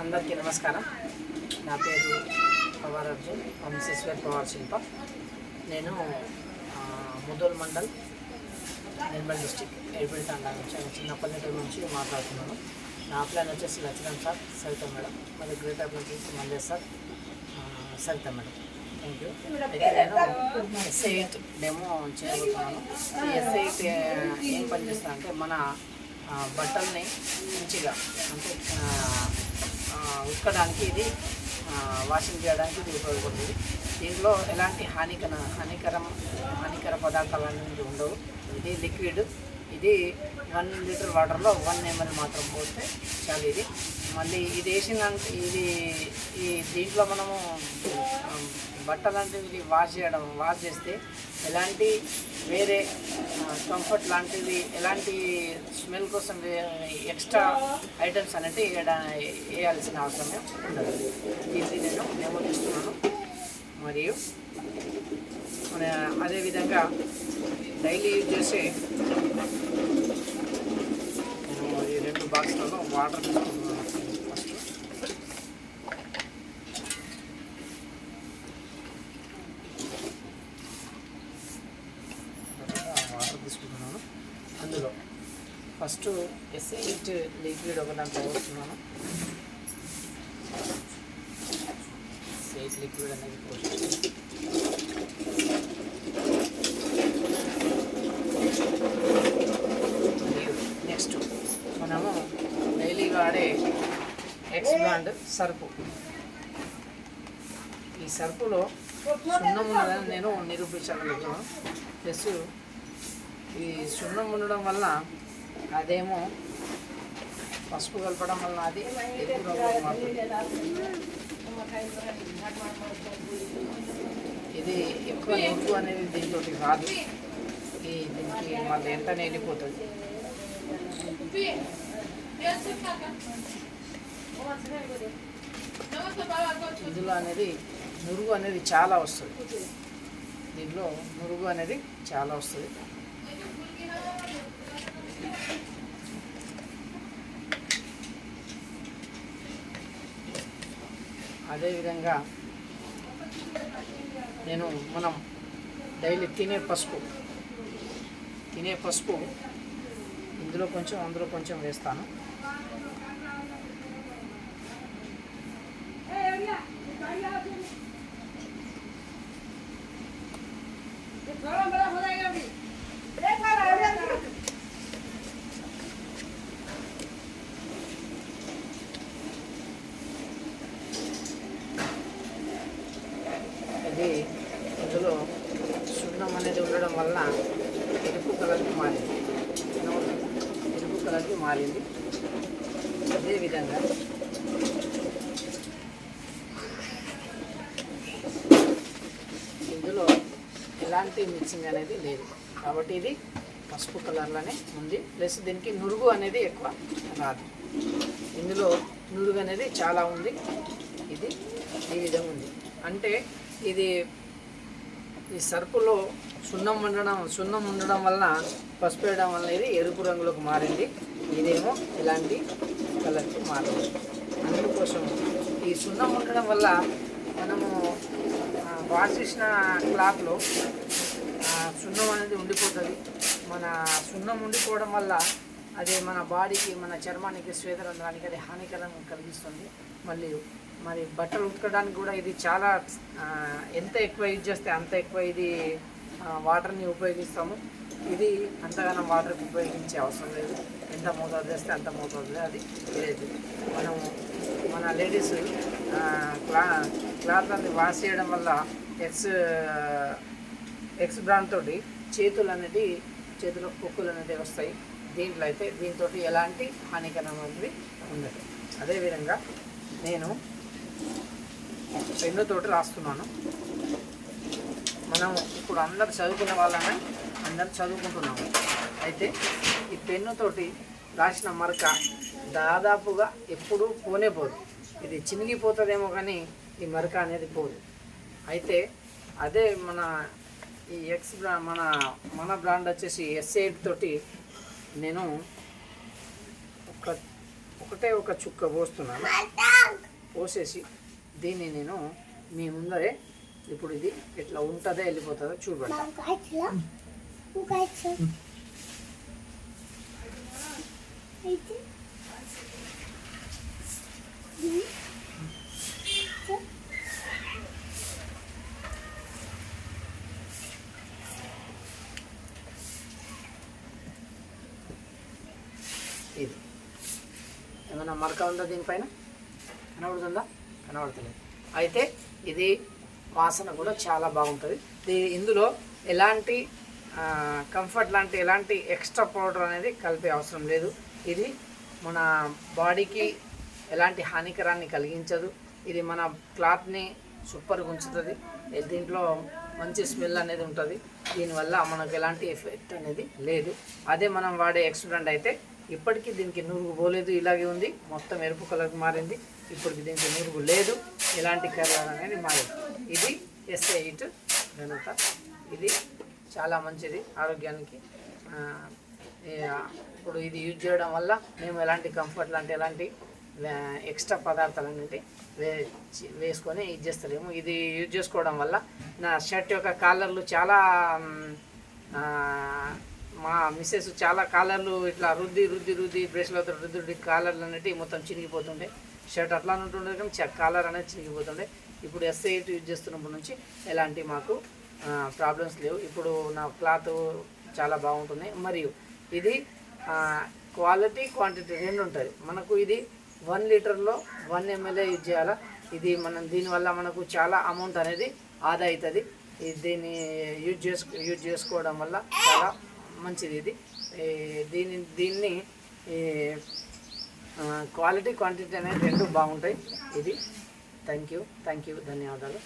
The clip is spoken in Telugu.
అందరికీ నమస్కారం. నా పేరు పవార్ అర్జున్, వంశీశ్వర్ పవార్ శిల్ప. నేను ముదోల్ మండల్, నిర్మల్ డిస్టిక్, ఎయిర్పేట తండా నుంచి, చిన్నపల్లెటూరు నుంచి మాట్లాడుతున్నాను. నా ప్లాన్ వచ్చేసి లక్ష్మణ్ సార్, సరిత మేడం, మరి గ్రేటర్ ప్లాన్ వచ్చేసి Manjesh sir, Saritha madam. Thank you. అయితే నేను S8 డెమో చేయబోతున్నాను. ఈ S8 ఏం పనిచేస్తుందంటే మన బట్టల్ని మంచిగా అంటే ఉతకడానికి ఇది వాషింగ్ చేయడానికి ఇది ఉపయోగపడుతుంది. దీంట్లో ఎలాంటి హానికర పదార్థాలు అనేవి ఉండవు. ఇది లిక్విడ్. ఇది 1 లీటర్ వాటర్లో 1 ml మాత్రం పోస్తే చాలు. ఇది మళ్ళీ ఇది వేసిందంటే ఈ దీంట్లో మనము బట్టలు లాంటివి వాష్ చేస్తే ఎలాంటి వేరే కంఫర్ట్ లాంటివి ఎలాంటి స్మెల్ కోసం ఎక్స్ట్రా ఐటమ్స్ అనేవి వేయాల్సిన అవసరమే ఉండదు. ఇది నేను డెమో చేస్తున్నాను. మరియు అదేవిధంగా డైలీ యూజ్ చేసే ఈ 2 బాక్స్లలో వాటర్ తీసుకుంటున్నాను. వాటర్ తీసుకుంటున్నాను. అందులో ఫస్ట్ S8 లిక్విడ్ ఒక దాంట్లో పోస్తున్నాను. S8 లిక్విడ్ అనేది పోసి నెక్స్ట్ మనము డైలీ వాడే X బ్రాండ్ సర్పు. ఈ సర్పులో సున్నం ఉన్నదని నేను నిరూపించగలుగుతాను. ప్లస్ ఈ సున్నం ఉండడం వల్ల అదేమో పసుపు కలపడం వల్ల అది ఇది ఎక్కువ నువ్వు అనేది దీంతో రాదు. దీనికి మళ్ళీ వెంటనే వెళ్ళిపోతుంది. ఇందులో అనేది నురుగు అనేది చాలా వస్తుంది. దీంట్లో నురుగు అనేది చాలా వస్తుంది. అదేవిధంగా మనం డైలీ తినే పసుపు ఇందులో కొంచెం అందులో కొంచెం వేస్తాను. ఇది ఇందులో సున్నం అనేది ఉండడం వలన ఎరుపు కలర్కి మారింది. అదేవిధంగా ఇందులో ఎలాంటి మిక్సింగ్ అనేది లేదు కాబట్టి ఇది పసుపు కలర్లోనే ఉంది. ప్లస్ దీనికి నురుగు అనేది ఎక్కువ రాదు. ఇందులో నురుగు అనేది చాలా ఉంది. ఇది ఈ విధంగా ఉంది. అంటే ఇది ఈ సర్పులో సున్నం ఉండడం వలన పసుపు వేయడం వల్ల ఇది ఎరుపు రంగులోకి మారింది. ఇదేమో ఇలాంటి కలర్కి మారింది. అందుకోసం ఈ సున్నం ఉండడం వల్ల మనము వాష్ చేసిన క్లాత్లో సున్నం అనేది ఉండిపోతుంది. మన సున్నం ఉండిపోవడం వల్ల అది మన బాడీకి, మన చర్మానికి, శ్వేతరంధ్రానికి అది హానికరం కలిగిస్తుంది. మరి బట్టలు ఉతకడానికి కూడా ఇది చాలా ఎంత ఎక్కువ యూజ్ చేస్తే అంత ఎక్కువ ఇది వాటర్ని ఉపయోగిస్తాము. ఇది అంతగానో వాటర్కి ఉపయోగించే అవసరం లేదు. ఎంత మోతాదు చేస్తే అంత మోతాదు అది లేదు. మన లేడీస్ క్లాత్ అనేది వాష్ చేయడం వల్ల ఎక్స్ బ్రాండ్ తోటి చేతిలో పొక్కులు అనేది వస్తాయి. దీంతో ఎలాంటి హానికరం అనేది ఉండదు. అదేవిధంగా నేను పెన్నుతోటి రాస్తున్నాను. మనం ఇప్పుడు అందరు చదువుకునే వాళ్ళమే, అందరు చదువుకుంటున్నాము. అయితే ఈ పెన్నుతోటి రాసిన మరక దాదాపుగా ఎప్పుడూ పోనే పోదు. ఇది చినిగిపోతుందేమో కానీ ఈ మరక అనేది పోదు. అయితే అదే ఈ మన బ్రాండ్ వచ్చేసి S8 తోటి నేను ఒక చుక్క పోస్తున్నాను. పోసేసి దీన్ని నేను మీ ముందరే ఇప్పుడు ఇది ఇట్లా ఉంటుందో వెళ్ళిపోతుందో చూడబడతా. ఇది ఏమైనా మరక ఉందా దీనిపైన? కనబడుతుందా? కనబడుతుంది. అయితే ఇది వాసన కూడా చాలా బాగుంటుంది. ఇందులో ఎలాంటి కంఫర్ట్ లాంటి ఎలాంటి ఎక్స్ట్రా పౌడర్ అనేది కలిపే అవసరం లేదు. ఇది మన బాడీకి ఎలాంటి హానికరాన్ని కలిగించదు. ఇది మన క్లాత్ని సూపర్గా ఉంచుతుంది. దీంట్లో మంచి స్మెల్ అనేది ఉంటుంది. దీనివల్ల మనకు ఎలాంటి ఎఫెక్ట్ అనేది లేదు. అదే మనం వాడే ఎక్స్పెరిమెంట్ అయితే ఇప్పటికీ దీనికి నురుగు పోలేదు, ఇలాగే ఉంది, మొత్తం ఎరుపు కలర్కి మారింది. ఇప్పటికి దీనికి నురుగు లేదు, ఎలాంటి కలర్ అనేది మారింది. ఇది SA8 ఘనత. ఇది చాలా మంచిది ఆరోగ్యానికి. ఇప్పుడు ఇది యూజ్ చేయడం వల్ల మేము ఎలాంటి కంఫర్ట్ లాంటి ఎలాంటి ఎక్స్ట్రా పదార్థాలు అనేవి వేసుకొని ఇది చేస్తలేము. ఇది యూజ్ చేసుకోవడం వల్ల నా షర్ట్ యొక్క కాలర్లు చాలా మా మిస్సెస్ చాలా కాలర్లు ఇట్లా రుద్ది రుద్ది రుద్ది బ్రష్లతో రుద్ది రుద్ది కాలర్లు అనేటివి మొత్తం చినిగిపోతుండే. షర్ట్ అట్లా ఉంటుండే కానీ కాలర్ అనేది చినిగిపోతుండే. ఇప్పుడు SA8 యూజ్ చేస్తున్నప్పటి నుంచి ఎలాంటి మాకు ప్రాబ్లమ్స్ లేవు. ఇప్పుడు నా క్లాత్ చాలా బాగుంటుంది. మరియు ఇది క్వాలిటీ క్వాంటిటీ రెండు ఉంటుంది. మనకు ఇది 1 లీటర్లో 1 ml యూజ్ చేయాలా. ఇది దీనివల్ల మనకు చాలా అమౌంట్ అనేది ఆదా అవుతుంది. దీన్ని యూజ్ చేసుకోవడం వల్ల చాలా మంచిది. ఇది దీన్ని క్వాలిటీ క్వాంటిటీ అనేది రెండు బాగుంటాయి. ఇది థ్యాంక్ యూ ధన్యవాదాలు.